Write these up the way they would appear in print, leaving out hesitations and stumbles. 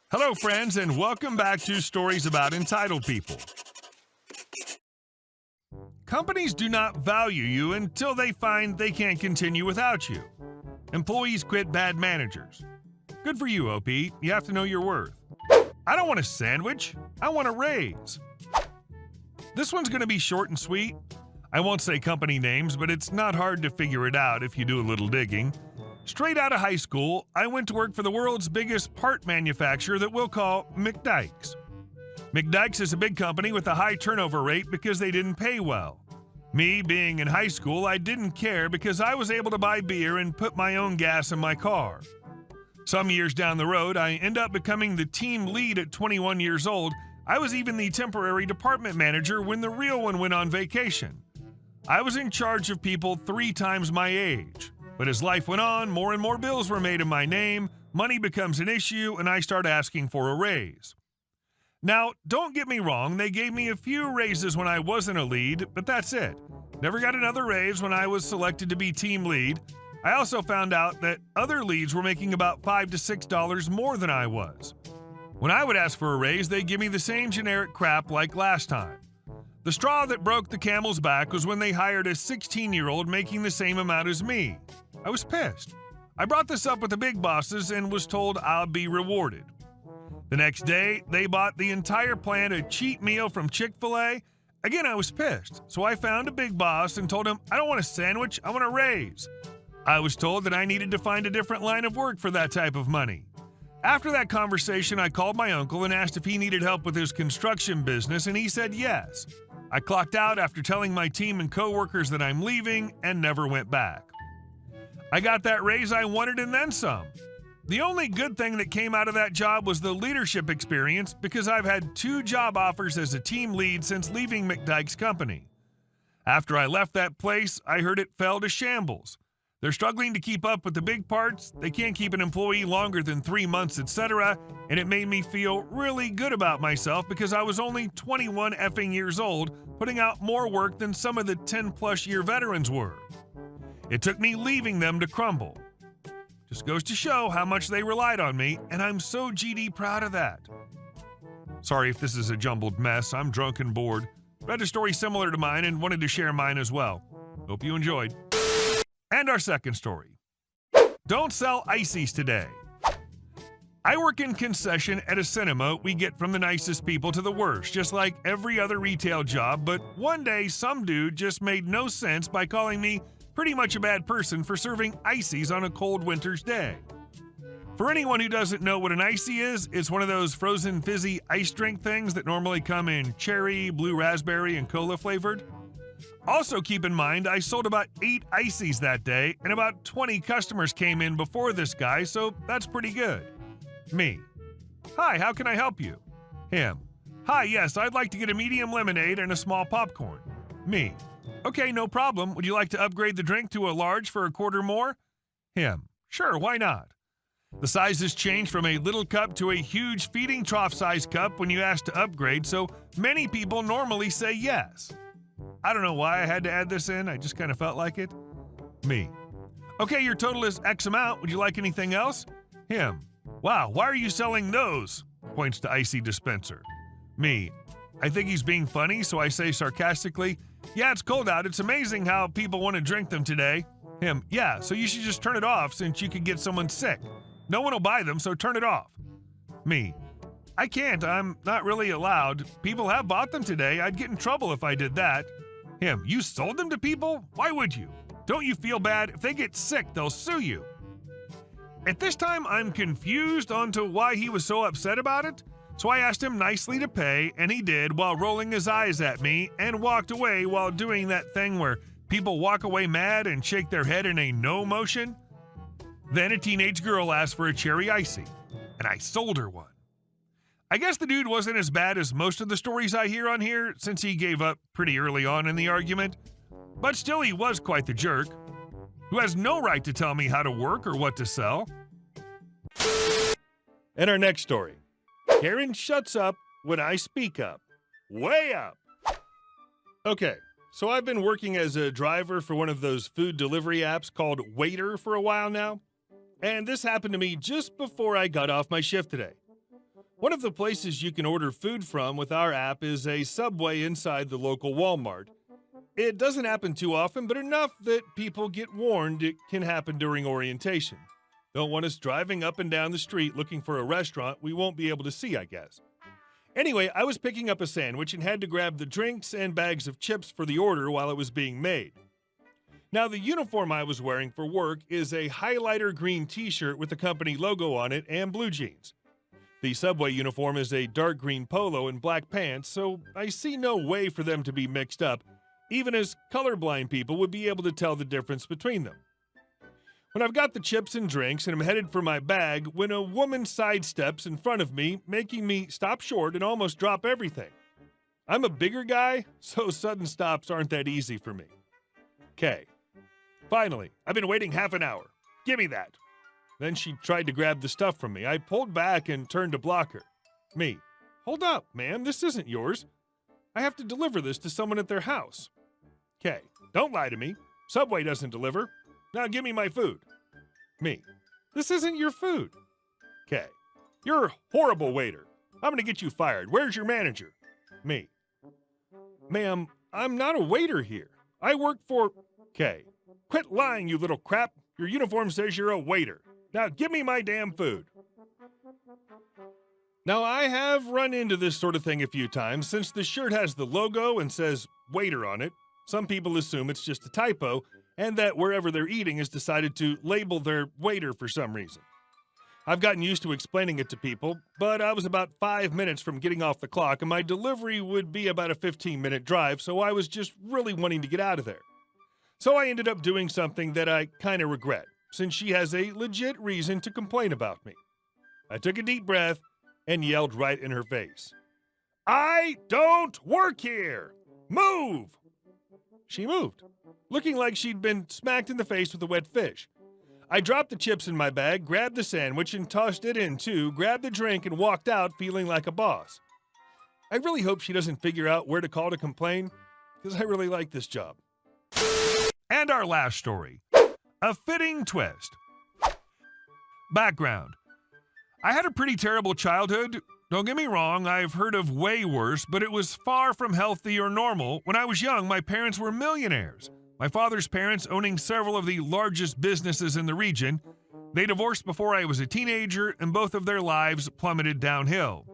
Hello, friends, and welcome back to Stories About Entitled People. Companies do not value you until they find they can't continue without you. Employees quit bad managers. Good for you, OP. You have to know your worth. I don't want a sandwich. I want a raise. This one's going to be short and sweet. I won't say company names, but it's not hard to figure it out if you do a little digging. Straight out of high school, I went to work for the world's biggest part manufacturer that we'll call McDykes. McDykes is a big company with a high turnover rate because they didn't pay well. Me, being in high school, I didn't care because I was able to buy beer and put my own gas in my car. Some years down the road, I end up becoming the team lead at 21 years old. I was even the temporary department manager when the real one went on vacation. I was in charge of people 3 times my age. But as life went on, more and more bills were made in my name, money becomes an issue, and I start asking for a raise. Now, don't get me wrong, they gave me a few raises when I wasn't a lead, but that's it. Never got another raise when I was selected to be team lead. I also found out that other leads were making about $5 to $6 more than I was. When I would ask for a raise, they'd give me the same generic crap like last time. The straw that broke the camel's back was when they hired a 16-year-old making the same amount as me. I was pissed. I brought this up with the big bosses and was told I'll be rewarded. The next day, they bought the entire plant a cheap meal from Chick-fil-A. Again, I was pissed, so I found a big boss and told him, I don't want a sandwich, I want a raise. I was told that I needed to find a different line of work for that type of money. After that conversation, I called my uncle and asked if he needed help with his construction business, and he said yes. I clocked out after telling my team and coworkers that I'm leaving and never went back. I got that raise I wanted and then some. The only good thing that came out of that job was the leadership experience because I've had 2 job offers as a team lead since leaving McDykes' company. After I left that place, I heard it fell to shambles. They're struggling to keep up with the big parts, they can't keep an employee longer than 3 months, etc., and it made me feel really good about myself because I was only 21 effing years old, putting out more work than some of the 10-plus year veterans were. It took me leaving them to crumble. Just goes to show how much they relied on me, and I'm so GD proud of that. Sorry if this is a jumbled mess, I'm drunk and bored. Read a story similar to mine and wanted to share mine as well. Hope you enjoyed. And our second story. Don't sell ices today. I work in concession at a cinema we get from the nicest people to the worst, just like every other retail job, but one day some dude just made no sense by calling me pretty much a bad person for serving ices on a cold winter's day. For anyone who doesn't know what an icy is, it's one of those frozen fizzy ice drink things that normally come in cherry, blue raspberry, and cola flavored. Also keep in mind, I sold about 8 ices that day, and about 20 customers came in before this guy, so that's pretty good. Me. Hi, how can I help you? Him. Hi, yes, I'd like to get a medium lemonade and a small popcorn. Me. Okay, no problem. Would you like to upgrade the drink to a large for a quarter more? Him. Sure, why not? The sizes change from a little cup to a huge feeding trough size cup when you ask to upgrade, so many people normally say yes. I don't know why I had to add this in, I just kind of felt like it. Me. Okay, your total is X amount. Would you like anything else? Him. Wow, why are you selling those? Points to icy dispenser. Me. I think he's being funny, so I say sarcastically, yeah, it's cold out. It's amazing how people want to drink them today. Him. Yeah, so you should just turn it off since you could get someone sick. No one will buy them, so turn it off. Me. I can't. I'm not really allowed. People have bought them today. I'd get in trouble if I did that. Him. You sold them to people? Why would you? Don't you feel bad? If they get sick, they'll sue you. At this time, I'm confused onto why he was so upset about it. So I asked him nicely to pay, and he did while rolling his eyes at me and walked away while doing that thing where people walk away mad and shake their head in a no motion. Then a teenage girl asked for a cherry icy, and I sold her one. I guess the dude wasn't as bad as most of the stories I hear on here since he gave up pretty early on in the argument, but still he was quite the jerk, who has no right to tell me how to work or what to sell. And our next story. Karen shuts up when I speak up. Way up! Okay, so I've been working as a driver for one of those food delivery apps called Waiter for a while now, and this happened to me just before I got off my shift today. One of the places you can order food from with our app is a Subway inside the local Walmart. It doesn't happen too often, but enough that people get warned it can happen during orientation. Don't want us driving up and down the street looking for a restaurant we won't be able to see, I guess. Anyway, I was picking up a sandwich and had to grab the drinks and bags of chips for the order while it was being made. Now, the uniform I was wearing for work is a highlighter green t-shirt with the company logo on it and blue jeans. The Subway uniform is a dark green polo and black pants, so I see no way for them to be mixed up, even as colorblind people would be able to tell the difference between them. When I've got the chips and drinks and I'm headed for my bag, when a woman sidesteps in front of me, making me stop short and almost drop everything. I'm a bigger guy, so sudden stops aren't that easy for me. Okay. Finally, I've been waiting half an hour. Give me that. Then she tried to grab the stuff from me. I pulled back and turned to block her. Me. Hold up, ma'am, this isn't yours. I have to deliver this to someone at their house. Okay, don't lie to me. Subway doesn't deliver. Now give me my food. Me. This isn't your food. Okay. You're a horrible waiter. I'm gonna get you fired. Where's your manager? Me. Ma'am, I'm not a waiter here. I work for... Okay. Quit lying, you little crap. Your uniform says you're a waiter. Now give me my damn food. Now, I have run into this sort of thing a few times. Since the shirt has the logo and says waiter on it, some people assume it's just a typo and that wherever they're eating has decided to label their waiter for some reason. I've gotten used to explaining it to people, but I was about 5 minutes from getting off the clock and my delivery would be about a 15-minute drive, so I was just really wanting to get out of there. So I ended up doing something that I kind of regret, since she has a legit reason to complain about me. I took a deep breath and yelled right in her face. I don't work here! Move! She moved, looking like she'd been smacked in the face with a wet fish. I dropped the chips in my bag, grabbed the sandwich and tossed it in too, grabbed the drink and walked out feeling like a boss. I really hope she doesn't figure out where to call to complain, because I really like this job. And our last story, a fitting twist. Background. I had a pretty terrible childhood. Don't get me wrong, I've heard of way worse, but it was far from healthy or normal. When I was young, my parents were millionaires. My father's parents owning several of the largest businesses in the region. They divorced before I was a teenager, and both of their lives plummeted downhill.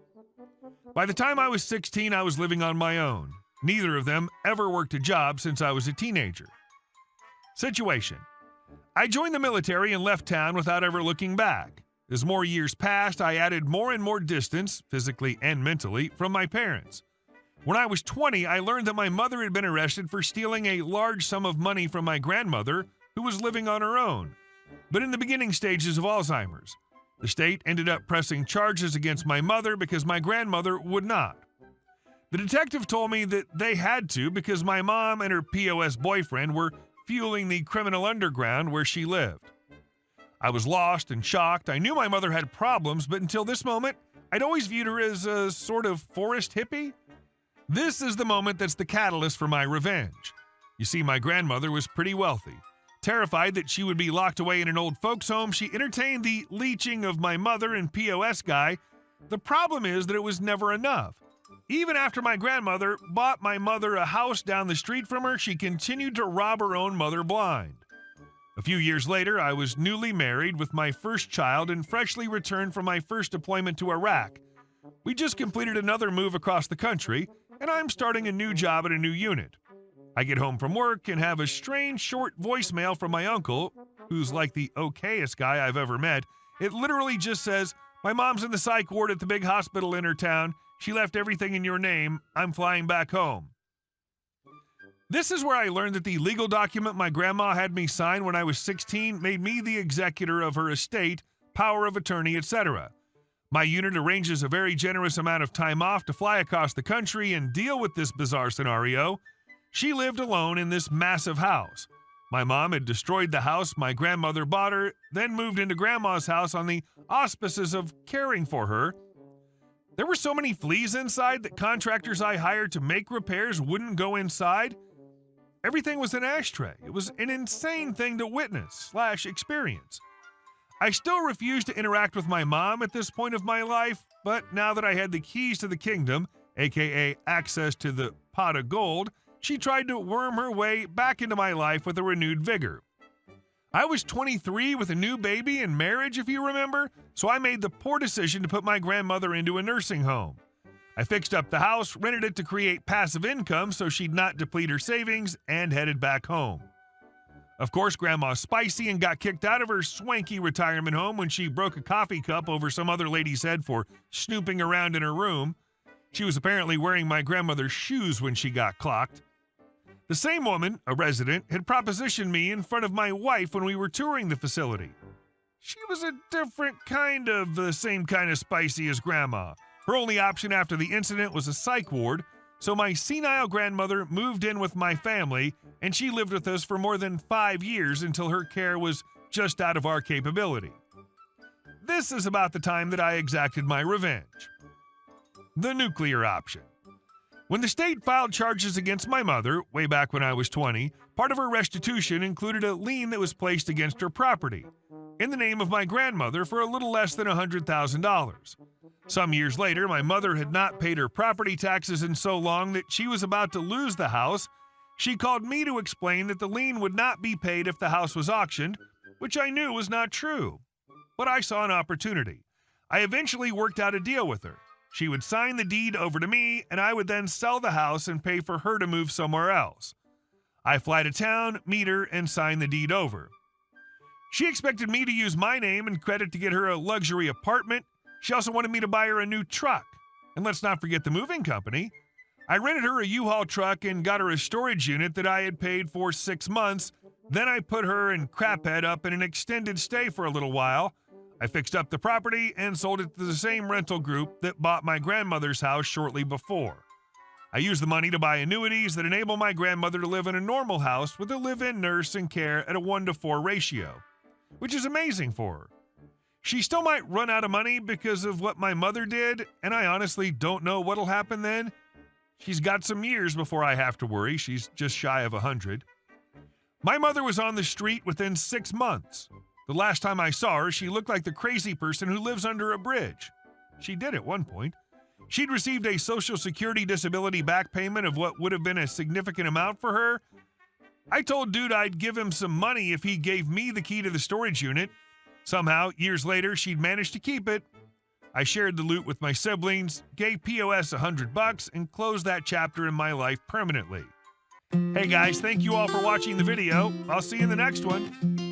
By the time I was 16, I was living on my own. Neither of them ever worked a job since I was a teenager. Situation. I joined the military and left town without ever looking back. As more years passed, I added more and more distance, physically and mentally, from my parents. When I was 20, I learned that my mother had been arrested for stealing a large sum of money from my grandmother, who was living on her own, but in the beginning stages of Alzheimer's. The state ended up pressing charges against my mother because my grandmother would not. The detective told me that they had to because my mom and her POS boyfriend were fueling the criminal underground where she lived. I was lost and shocked. I knew my mother had problems, but until this moment, I'd always viewed her as a sort of forest hippie. This is the moment that's the catalyst for my revenge. You see, my grandmother was pretty wealthy. Terrified that she would be locked away in an old folks' home, she entertained the leeching of my mother and POS guy. The problem is that it was never enough. Even after my grandmother bought my mother a house down the street from her, she continued to rob her own mother blind. A few years later, I was newly married with my first child and freshly returned from my first deployment to Iraq. We just completed another move across the country, and I'm starting a new job at a new unit. I get home from work and have a strange short voicemail from my uncle, who's like the okayest guy I've ever met. It literally just says, "My mom's in the psych ward at the big hospital in her town. She left everything in your name. I'm flying back home." This is where I learned that the legal document my grandma had me sign when I was 16 made me the executor of her estate, power of attorney, etc. My unit arranges a very generous amount of time off to fly across the country and deal with this bizarre scenario. She lived alone in this massive house. My mom had destroyed the house my grandmother bought her, then moved into grandma's house on the auspices of caring for her. There were so many fleas inside that contractors I hired to make repairs wouldn't go inside. Everything was an ashtray. It was an insane thing to witness/experience. I still refuse to interact with my mom at this point of my life. but now that I had the keys to the kingdom, aka access to the pot of gold, she tried to worm her way back into my life with a renewed vigor. I was 23 with a new baby and marriage, if you remember, so I made the poor decision to put my grandmother into a nursing home. I fixed up the house, rented it to create passive income so she'd not deplete her savings, and headed back home. Of course, Grandma's spicy and got kicked out of her swanky retirement home when she broke a coffee cup over some other lady's head for snooping around in her room. She was apparently wearing my grandmother's shoes when she got clocked. The same woman, a resident, had propositioned me in front of my wife when we were touring the facility. She was a different kind of the same kind of spicy as Grandma. Her only option after the incident was a psych ward, so my senile grandmother moved in with my family, and she lived with us for more than 5 years until her care was just out of our capability. This is about the time that I exacted my revenge. The nuclear option. When the state filed charges against my mother, way back when I was 20, part of her restitution included a lien that was placed against her property, in the name of my grandmother for a little less than $100,000. Some years later, my mother had not paid her property taxes in so long that she was about to lose the house. She called me to explain that the lien would not be paid if the house was auctioned, which I knew was not true. But I saw an opportunity. I eventually worked out a deal with her. She would sign the deed over to me, and I would then sell the house and pay for her to move somewhere else. I fly to town, meet her, and sign the deed over. She expected me to use my name and credit to get her a luxury apartment. She also wanted me to buy her a new truck. And let's not forget the moving company. I rented her a U-Haul truck and got her a storage unit that I had paid for 6 months. Then I put her and Craphead up in an extended stay for a little while. I fixed up the property and sold it to the same rental group that bought my grandmother's house shortly before. I used the money to buy annuities that enable my grandmother to live in a normal house with a live-in nurse and care at a 1-to-4 ratio, which is amazing for her. She still might run out of money because of what my mother did, and I honestly don't know what'll happen then. She's got some years before I have to worry. She's just shy of 100. My mother was on the street within 6 months. The last time I saw her, she looked like the crazy person who lives under a bridge. She did at one point. She'd received a Social Security disability back payment of what would have been a significant amount for her. I told dude I'd give him some money if he gave me the key to the storage unit. Somehow, years later, she'd managed to keep it. I shared the loot with my siblings, gave POS $100, and closed that chapter in my life permanently. Hey guys, thank you all for watching the video. I'll see you in the next one.